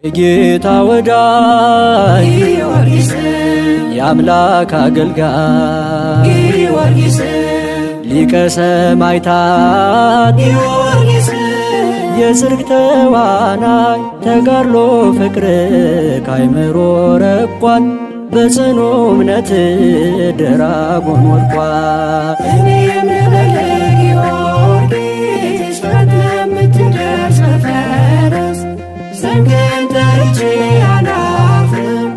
የጌታ ወዳጅ ጊዮርጊስ የአምላክ አገልጋይ ጊዮርጊስ ሊቀ ሰማዕታት ጊዮርጊስ የጽድቅ ተዋናይ ተጋድሎ ፍቅር ካይምሮ ረቋል በጽኑ እምነት ድራጎን ወድቋል። እኔም ልበልህ ጊዮርጊስ በምትደርስ በፈረስ ዘንግን ጠርቼ አላፍርም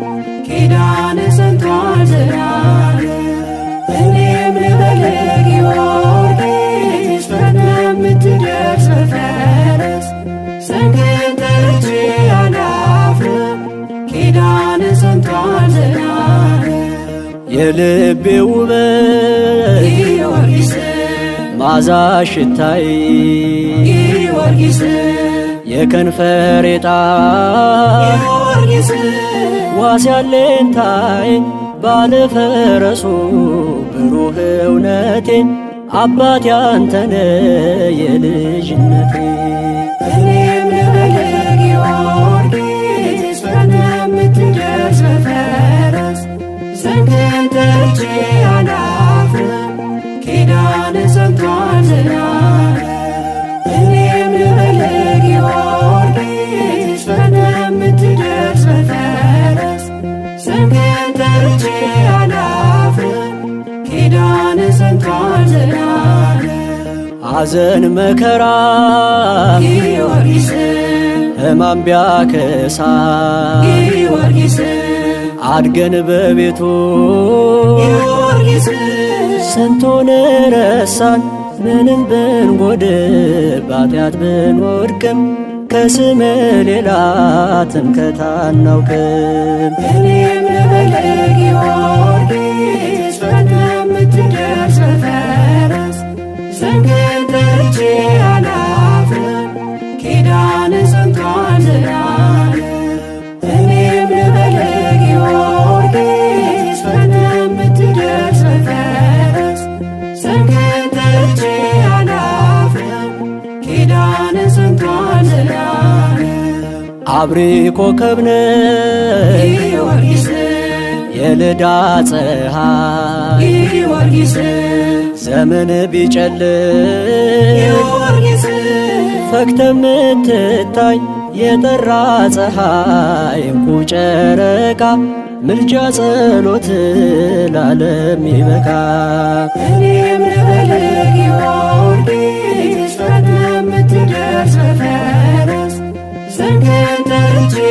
ኪዳንህ ጸንቷል ዘላለም። እኔም ልበልህ ጊዮርጊስ በምትደርስ በፈረስ ዘንግን ጠርቼ አላፍርም ኪዳንህ ጸንቷል ዘላለም። የልቤ ውበት ጊዮርጊስ መዓዛሽ ሽታዬ ጊዮርጊስ የከንፈሬ ጣዕም ጊዮርጊስ ዋስ ያለኝታዬ ባለ ፈረሱ ብሩህ እውነቴ አባቴ አንተነ የልጅነቴ። እኔም ልበልህ ጊዮርጊስ በምትደርስ በፈረስ ዘንግን ጠርቼ አላፍርም ኪዳንህ ጸንቷል ዘላለም። እኔም ልበልህ ጊዮርጊስ በምትደርስ በፈረስ ዘንግን ጠርቼ አላፍርም ኪዳንህ ጸንቷል ዘላለም። ሐዘን መከራ ጊዮርጊስ ሕማም ቢያከሳ ጊዮርጊስ አድገን በቤቱ ጊዮርጊስ ስንቱን ረሳን ምንም ብንጎድል በኃጢአት ብንወድቅም ከስምህ ሌላ ትምክህት አናውቅም። እኔም ልበልህ ጊዮርጊስ በምትደርስ በፈረስ ዘንግን ጠርቼ አላፍርም ኪዳንህ ጸንቷል ዘላለም። እኔም ልበልህ ጊዮርጊስ በምትደርስ በፈረስ ዘንግን ጠርቼ አላፍርም ኪዳንህ ጸንቷል ዘላለም። አብሪ ኮከብ ነህ ጊዮርጊስ የልዳ ፀሐይ ጊዮርጊስ ዘመን ቢጨልም ጊዮርጊስ ፈክተህ የምትታይ የጠራ ፀሐይ እንቁ ጨረቃ ምልጃ ጸሎት ለዓለም ይበቃ። እኔም ልበልህ ጊዮርጊስ በምትደርስ በፈረስ ዘንግን ጠርቼ